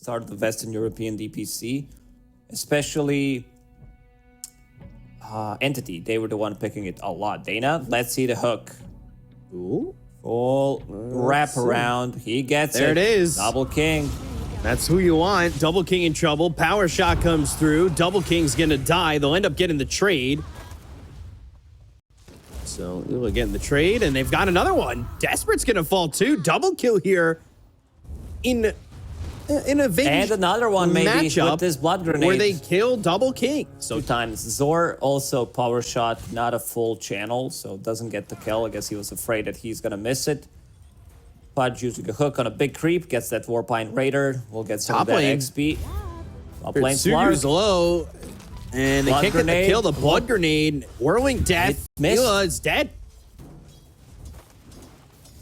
start of the Western European DPC, especially Entity. They were the one picking it a lot. Dana, let's see the hook. Ooh. Full wrap around. He gets it. There it is. Double King. That's who you want. Double King in trouble. Power shot comes through. Double King's gonna die. They'll end up getting the trade. So they'll get the trade, and they've got another one. Desperate's gonna fall too. Double kill here in a big and another one maybe matchup with this blood grenade where they kill Double King. So 2 times. Zor also power shot, not a full channel, so doesn't get the kill. I guess he was afraid that he's gonna miss it. Pudge using a hook on a big creep, gets that Warpine Raider. We'll get some Top of that lane. XP. Top lane Sugu's Slark. low, and they Blood can't get the grenade. kill. The blood grenade, whirling death. Missed. Mila is dead.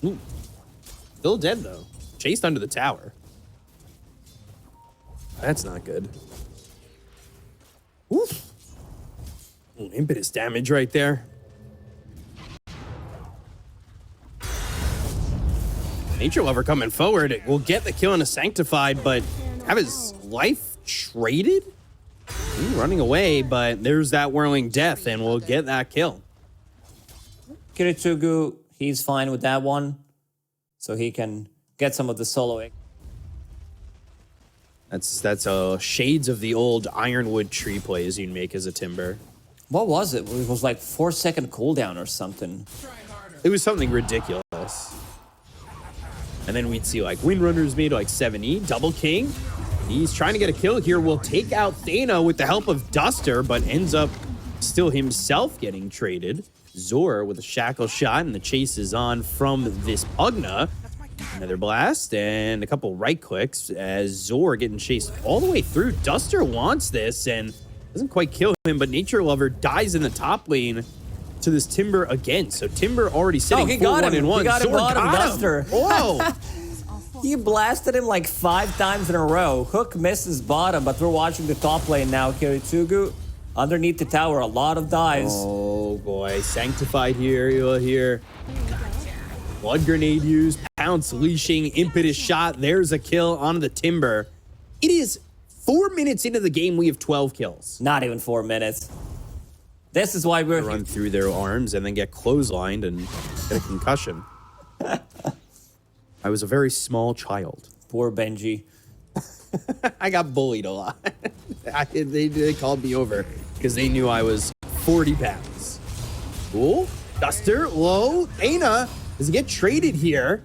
Ooh. Still dead though. Chased under the tower. That's not good. Oof. Ooh, impetus damage right there. Nature Lover coming forward will get the kill on a Sanctified, but have his life traded? He's running away, but there's that whirling death, and we'll get that kill. Kiritsugu, he's fine with that one, so he can get some of the soloing. That's shades of the old Ironwood tree plays you'd make as a Timber. What was it? It was like 4-second cooldown or something. It was something ridiculous. And then we'd see like Windrunners made like 7E, Double King. He's trying to get a kill here. Will take out Thana with the help of Duster, but ends up still himself getting traded. Zor with a shackle shot, and the chase is on from this Pugna. Another blast and a couple right clicks as Zor getting chased all the way through. Duster wants this and doesn't quite kill him, but Nature Lover dies in the top lane to this Timber again. So Timber already sitting 4-1-1. He got him bottom, Duster. Whoa. He blasted him like 5 times in a row. Hook misses bottom, but we're watching the top lane now. Kiritsugu underneath the tower, a lot of dives. Oh boy, Sanctified here, you'll hear. Blood grenade used, pounce, leashing, impetus shot. There's a kill on the Timber. It is 4 minutes into the game. We have 12 kills. Not even 4 minutes. This is why we're Run through their arms and then get clotheslined and get a concussion. I was a very small child. Poor Benji. I got bullied a lot. They called me over because they knew I was 40 pounds. Cool. Duster, low. Thana does he get traded here?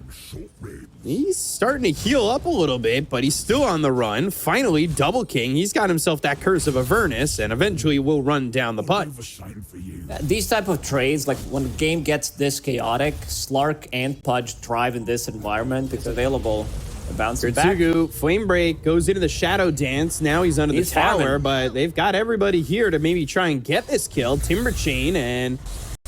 He's starting to heal up a little bit, but he's still on the run. Finally, Double King. He's got himself that Curse of Avernus, and eventually will run down the putt. These type of trades, like when the game gets this chaotic, Slark and Pudge thrive in this environment. It's available. Bouncing back. Ritsugu, Flame Break, goes into the Shadow Dance. Now he's under the tower, farming. but they've got everybody here to maybe try and get this kill. Timber Chain, and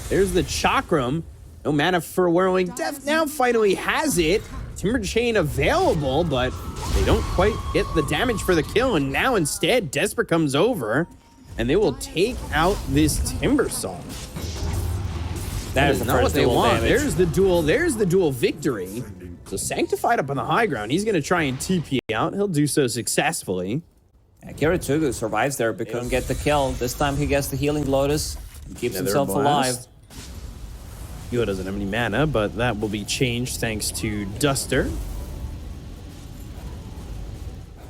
there's the Chakram. No mana for Whirling Death. Now finally has it. Timber Chain available, but they don't quite get the damage for the kill. And now instead, Desperate comes over, and they will take out this Timber Saw. That is not what they want. There's the dual victory. So Sanctified up on the high ground. He's going to try and TP out. He'll do so successfully. Yeah, Kiritsugu survives there because he couldn't get the kill. This time he gets the Healing Lotus and keeps himself alive. Hilo doesn't have any mana, but that will be changed thanks to Duster.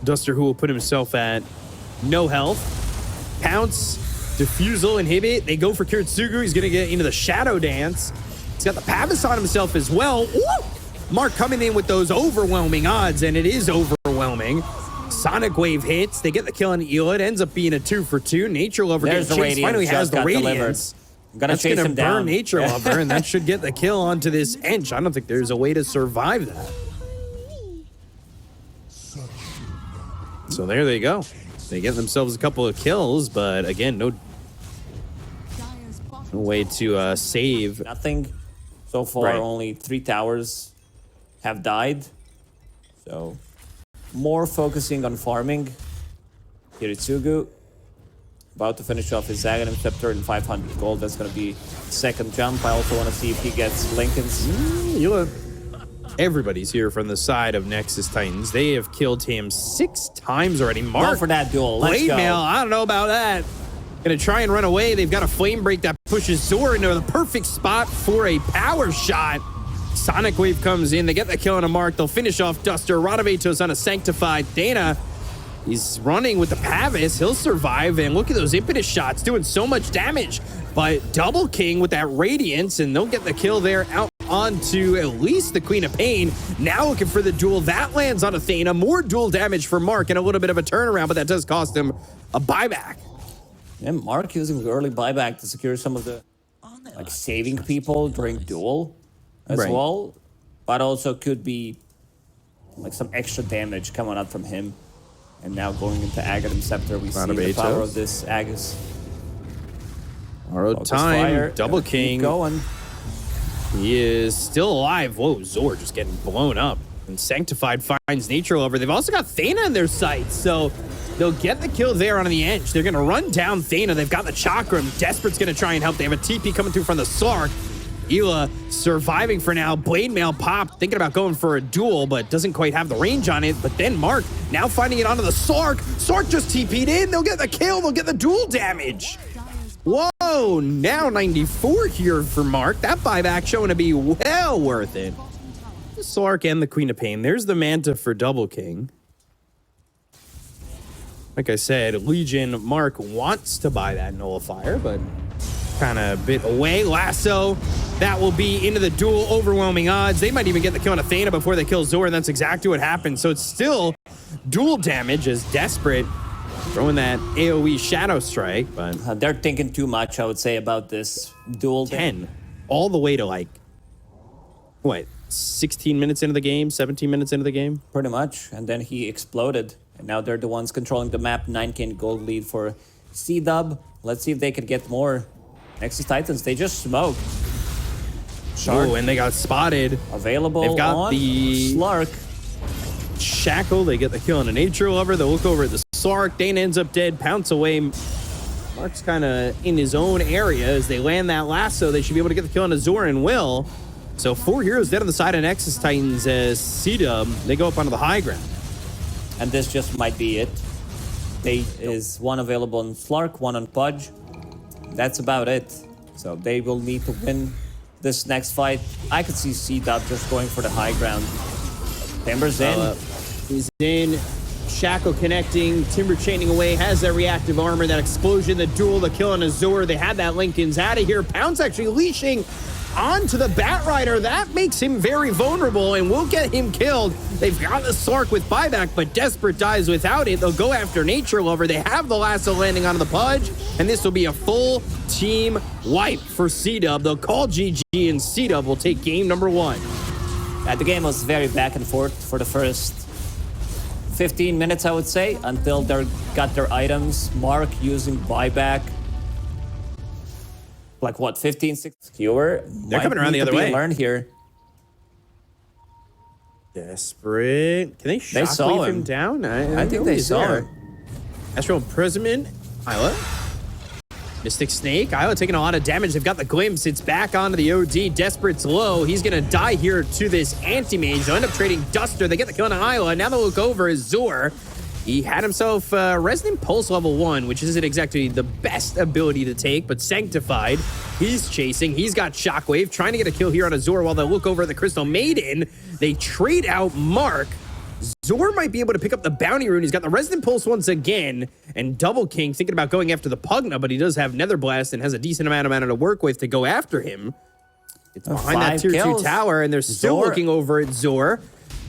Duster, who will put himself at no health. Pounce, Diffusal, Inhibit. They go for Kiritsugu. He's going to get into the Shadow Dance. He's got the Pavis on himself as well. Ooh! Mark coming in with those overwhelming odds, and it is overwhelming. Sonic Wave hits. They get the kill on Ela. It ends up being a 2-for-2. Nature Lover gets chased. Finally has the Radiance. That's going to burn Nature Lover, and that should get the kill onto this Ench. I don't think there's a way to survive that. So there they go. They get themselves a couple of kills, but again, no way to save. Nothing so far. Right. Only 3 towers have died. So more focusing on farming. Kiritsugu about to finish off his Zagan Scepter and 500 gold. That's going to be second jump. I also want to see if he gets Lincoln's. Everybody's here from the side of Nexus Titans. They have killed him 6 times already. Mark, Go for that duel. Let's Blade go. Mail, I don't know about that. Gonna try and run away. They've got a flame break that pushes Zor into the perfect spot for a power shot. Sonic Wave comes in. They get the kill on a Mark. They'll finish off Duster. Rodovatos on a Sanctified. Dana, he's running with the Pavis. He'll survive. And look at those impetus shots doing so much damage. But Double King with that Radiance, and they'll get the kill there out onto at least the Queen of Pain. Now looking for the duel. That lands on Athena. More duel damage for Mark and a little bit of a turnaround, but that does cost him a buyback. And Mark using the early buyback to secure some of the like saving people during duel as Right. well, but also could be like some extra damage coming out from him. And now going into Aghanim Scepter, we see the power of this Agus. Borrowed Focus time. fire. Double Keep King. going. He is still alive. Whoa, Zor just getting blown up. And Sanctified finds Nature Lover. They've also got Thena in their sights, so they'll get the kill there on the edge. They're going to run down Thena. They've got the Chakram. Desperate's going to try and help. They have a TP coming through from the Sark. Ela surviving for now. Blade Mail popped, thinking about going for a duel, but doesn't quite have the range on it. But then Mark now finding it onto the Sark. Sark just TP'd in. They'll get the kill. They'll get the duel damage. Whoa, now 94 here for Mark. That buyback showing to be well worth it. The Sark and the Queen of Pain. There's the Manta for Double King. Like I said, Legion Mark wants to buy that Nullifier, but kind of bit away. Lasso, that will be into the duel. Overwhelming odds. They might even get the kill on Athena before they kill Zor, and that's exactly what happened. So it's still duel damage as Desperate throwing that AoE Shadow Strike, but They're thinking too much, I would say, about this duel. 10 all the way to like, what, 16 minutes into the game, 17 minutes into the game? Pretty much. And then he exploded. And now they're the ones controlling the map. 9k gold lead for CDUB. Let's see if they can get more. Nexus Titans, they just smoked. Shark Oh, and they got spotted. available. They've got on the Slark. Shackle. They get the kill on a Nature Lover. They'll look over at the Sark. Dana ends up dead. Pounce away. Mark's kind of in his own area as they land that lasso. They should be able to get the kill on a Zor and will. So 4 heroes dead on the side of Nexus Titans as CDUB. They go up onto the high ground. And this just might be it. There is one available on Slark, one on Pudge. That's about it. So they will need to win this next fight. I could see CDUB just going for the high ground. Timber's in. He's in. Shackle connecting. Timber chaining away. Has that reactive armor. That explosion. The duel. The kill on Azor. They had that. Lincoln's out of here. Pounce actually leashing onto the Bat Rider. That makes him very vulnerable and will get him killed. They've got the Sark with buyback, but Desperate dies without it. They'll go after Nature Lover. They have the lasso landing onto the Pudge, and this will be a full team wipe for CDUB. They'll call GG, and CDUB will take game number 1. The game was very back and forth for the first 15 minutes, I would say, until they got their items. Mark using buyback. Like what, 15, 16 fewer? They're coming around the other way. Learned here. Desperate. Can they saw shockwave him. him down? I think they saw him. Astral Imprisonment. Isla. Mystic Snake. Isla taking a lot of damage. They've got the glimpse. It's back onto the OD. Desperate's low. He's going to die here to this Anti-Mage. They'll end up trading Duster. They get the kill on Isla. Now they'll look over as Zor. He had himself Resonant Pulse level 1, which isn't exactly the best ability to take, but Sanctified. He's chasing. He's got Shockwave, trying to get a kill here on Azor while they look over at the Crystal Maiden. They trade out Mark. Zor might be able to pick up the Bounty Rune. He's got the Resonant Pulse once again, and Double King thinking about going after the Pugna, but he does have Nether Blast and has a decent amount to work with to go after him. It's behind that tier 2 tower, and they're still looking over at Zor.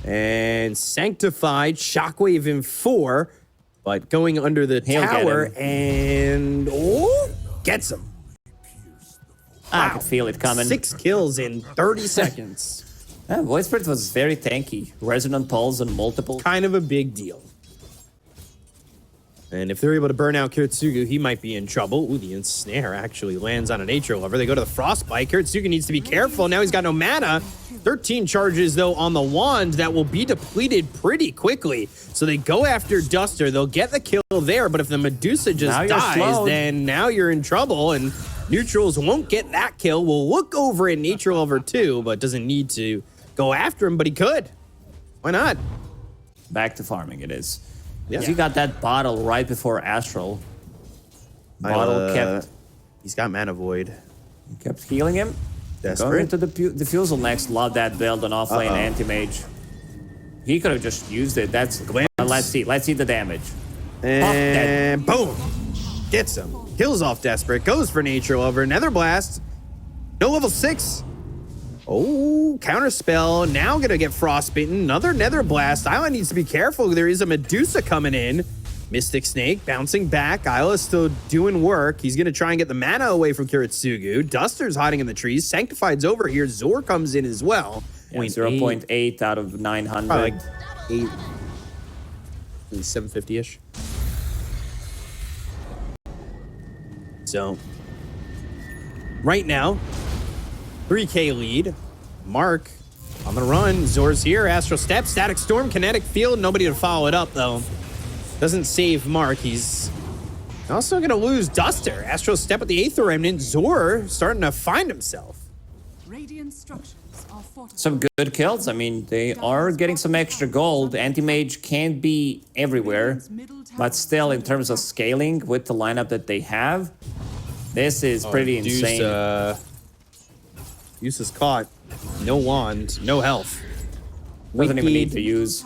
And Sanctified, Shockwave in 4, but going under the tower, and gets him. I could feel it coming. 6 kills in 30 seconds. Yeah, Void Spirit was very tanky. Resonant Pulse and multiple. Kind of a big deal. And if they're able to burn out Kiritsugu, he might be in trouble. Ooh, the Ensnare actually lands on a Nature Lover. They go to the Frostbite. Kiritsugu needs to be careful. Now he's got no mana. 13 charges, though, on the wand that will be depleted pretty quickly. So they go after Duster. They'll get the kill there, but if the Medusa just dies, then now you're in trouble, and Neutrals won't get that kill. We'll look over at Nature Lover too, but doesn't need to go after him, but he could. Why not? Back to farming it is. Yeah. He got that bottle right before Astral. Bottle kept... He's got Mana Void. Kept healing him. Desperate. Going into the diffusal next. Love that build on offlane anti-mage. He could have just used it. That's... let's see. Let's see the damage. And boom. Gets him. Kills off Desperate. Goes for Nature Lover. Nether Blast. No level 6. Oh, Counterspell. Now gonna get Frostbitten. Another Nether Blast. Isla needs to be careful. There is a Medusa coming in. Mystic Snake bouncing back. Isla's still doing work. He's gonna try and get the mana away from Kiritsugu. Duster's hiding in the trees. Sanctified's over here. Zor comes in as well. Yeah, 0.8 out of 900. Probably like 8. 750-ish. So, right now, 3K lead. Mark on the run. Zor's here. Astral Step, Static Storm, Kinetic Field. Nobody to follow it up, though. Doesn't save Mark. He's also going to lose Duster. Astral Step with the Aether Remnant. Zor starting to find himself. Radiant structures are fortified. Some good kills. I mean, they are getting some extra gold. Anti-mage can't be everywhere. But still, in terms of scaling with the lineup that they have, this is pretty insane. Use is caught. No wand, no health. Doesn't even need to use.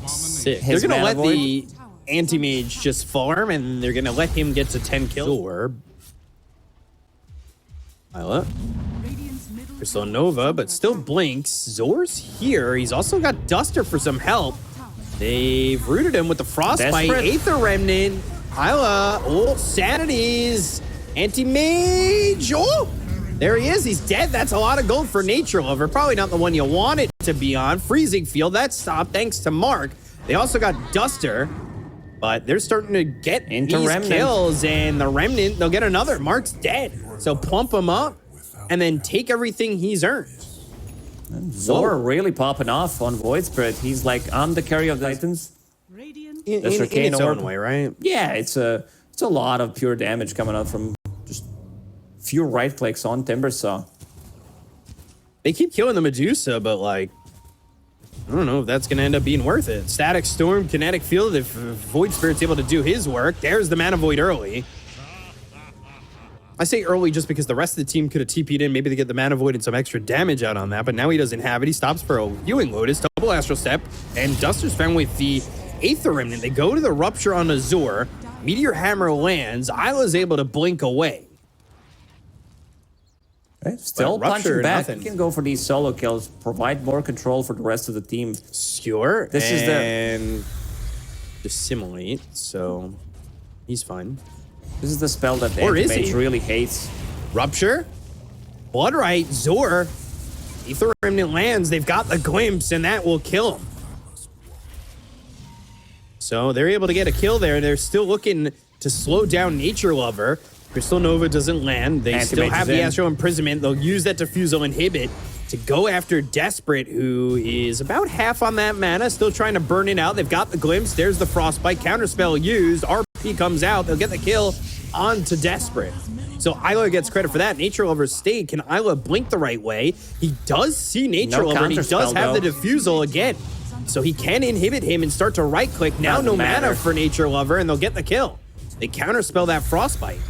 Sick. They're going to let the anti-mage just farm, and they're going to let him get to 10 kills. Zor. Isla. Crystal Nova, but still blinks. Zor's here. He's also got Duster for some help. They've rooted him with the Frostbite. Aether Remnant. Isla. Oh, Sanities. Anti-mage. Oh, there he is. He's dead. That's a lot of gold for Nature Lover. Probably not the one you want it to be on. Freezing Field. That stopped thanks to Mark. They also got Duster, but they're starting to get into these kills, and the Remnant, they'll get another. Mark's dead. So plump him up and then take everything he's earned. Zor really popping off on Void Spirit. He's like, I'm the carry of the Titans. In its own way, right? Yeah, it's a lot of pure damage coming out from just few right clicks on Timbersaw. They keep killing the Medusa, but like, I don't know if that's going to end up being worth it. Static Storm, Kinetic Field, if Void Spirit's able to do his work, there's the Mana Void early. I say early just because the rest of the team could have TP'd in. Maybe they get the Mana Void and some extra damage out on that, but now he doesn't have it. He stops for a Healing Lotus, double Astral Step, and Duster's found with the Aether Remnant. They go to the Rupture on Azure. Meteor Hammer lands. Isla's able to blink away. Okay, still punching back. You can go for these solo kills, provide more control for the rest of the team. Skewer. This is the Dissimulate, so he's fine. This is the spell that the anti-mage really hates. Rupture. Bloodright. Zor. Aether Remnant lands. They've got the glimpse, and that will kill him. So they're able to get a kill there. They're still looking to slow down Nature Lover. Crystal Nova doesn't land. They still have the Astral Imprisonment. They'll use that Diffusal Inhibit to go after Desperate, who is about half on that mana, still trying to burn it out. They've got the Glimpse. There's the Frostbite. Counterspell used. RP comes out. They'll get the kill onto Desperate. So Isla gets credit for that. Nature Lover stayed. Can Isla blink the right way? He does see Nature Lover, and he does have the Diffusal again. So he can inhibit him and start to right-click. Now no mana for Nature Lover, and they'll get the kill. They counterspell that Frostbite.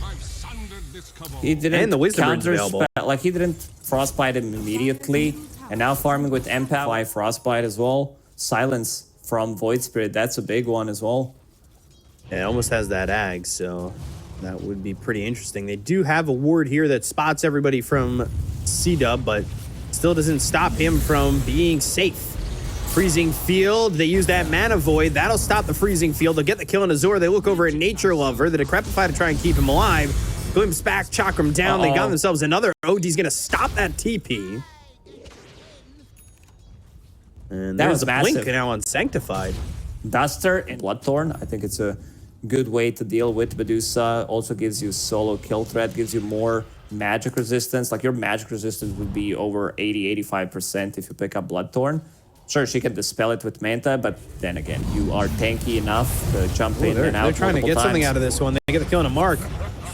He didn't and the Wisdom Ring's available. Like, he didn't Frostbite him immediately. And now farming with Empath by Frostbite as well. Silence from Void Spirit. That's a big one as well. Yeah, it almost has that ag, so that would be pretty interesting. They do have a ward here that spots everybody from CDUB, but still doesn't stop him from being safe. Freezing Field. They use that Mana Void. That'll stop the Freezing Field. They'll get the kill on Azure. They look over at Nature Lover, the Decrepify, to try and keep him alive. Glimpse back, Chakram down. They got themselves another. OD's going to stop that TP. And there's a blink now on Sanctified. Duster and Bloodthorn. I think it's a good way to deal with Medusa. Also gives you solo kill threat, gives you more magic resistance. Like, your magic resistance would be over 80-85% if you pick up Bloodthorn. Sure, she can dispel it with Manta, but then again, you are tanky enough to jump in and out. They're trying to get something out of this one. They get the kill on a Mark.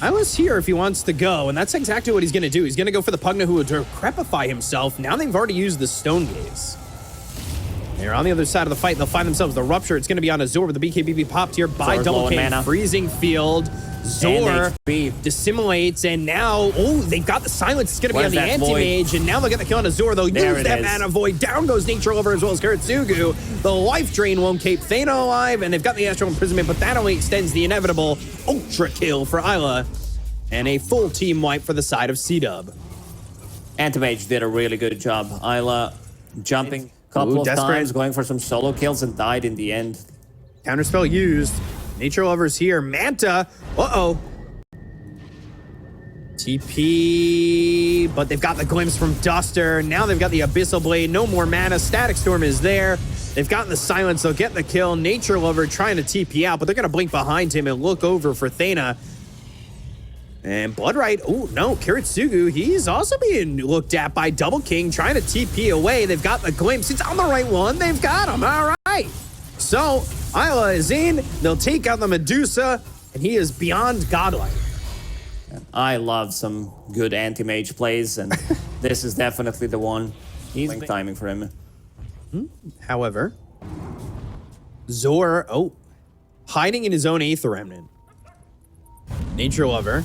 Isla's here if he wants to go, and that's exactly what he's going to do. He's going to go for the Pugna, who will decrepify himself. Now they've already used the Stone Gaze. They're on the other side of the fight. They'll find themselves the Rupture. It's going to be on Azor with the BKB popped here by Zor's Double low on King. mana. Freezing Field. Zor dissimulates, and now, they've got the Silence. It's going to be on the Anti-Mage, and now they'll get the kill on Azor. They'll use that Mana Void. Down goes Nature Lover as well as Kiritsugu. The Life Drain won't keep Thana alive, and they've got the Astral Imprisonment, but that only extends the inevitable Ultra Kill for Isla, and a full team wipe for the side of CDUB. Anti-Mage did a really good job. Isla jumping a couple of times, going for some solo kills, and died in the end. Counterspell used. Nature Lover's here. Manta. Uh-oh. TP. But they've got the glimpse from Duster. Now they've got the Abyssal Blade. No more mana. Static Storm is there. They've gotten the Silence. They'll get the kill. Nature Lover trying to TP out, but they're going to blink behind him and look over for Thana. And Bloodright. Oh, no. Kiritsugu. He's also being looked at by Double King, trying to TP away. They've got the glimpse. It's on the right one. They've got him. All right. So Isla is in. They'll take out the Medusa, and he is beyond godlike. I love some good anti-mage plays, and this is definitely the one. He's timing for him. However, Zor, hiding in his own Aether Remnant. Nature Lover,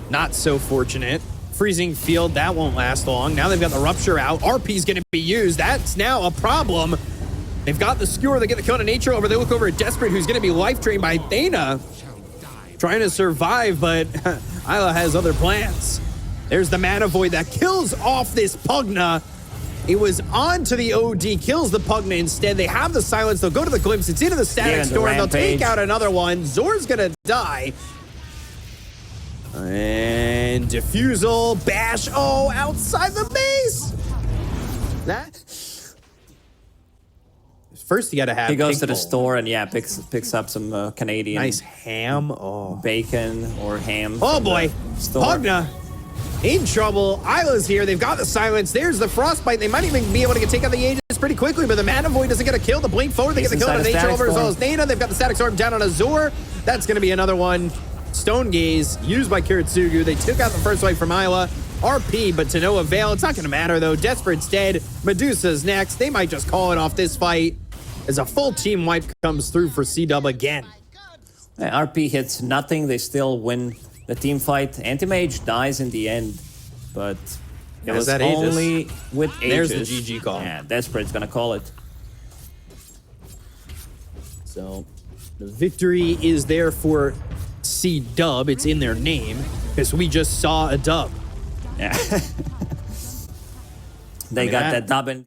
not so fortunate. Freezing Field, that won't last long. Now they've got the Rupture out. RP's going to be used. That's now a problem. They've got the Skewer. They get the kill on Nature Lover. They look over at Desperate, who's going to be life drained by Thana. Trying to survive, but Isla has other plans. There's the Mana Void that kills off this Pugna. It was on to the OD, kills the Pugna instead. They have the Silence. They'll go to the Glimpse. It's into the Static Storm. They'll take out another one. Zor's going to die. And Diffusal, Bash, outside the base. First, you got to have. He goes to the store and picks up some Canadian nice ham, bacon or ham. Oh boy, Pugna in trouble. Isla's here. They've got the Silence. There's the Frostbite. They might even be able to take out the Aegis pretty quickly, but the Mana Void doesn't get a kill. The blink forward, they get the kill on Nature Lover as well as Thana. They've got the Static Storm down on Azor. That's going to be another one. Stone Gaze used by Kiritsugu. They took out the first wipe from Isla. RP, but to no avail. It's not going to matter though. Desperate's dead. Medusa's next. They might just call it off this fight as a full team wipe comes through for CDUB again. RP hits nothing. They still win the team fight. Anti-Mage dies in the end, but it was only with Aegis. There's the GG call. Yeah, Desperate's going to call it. So the victory is there for CDUB. It's in their name because we just saw a dub. Yeah. They got that dub in.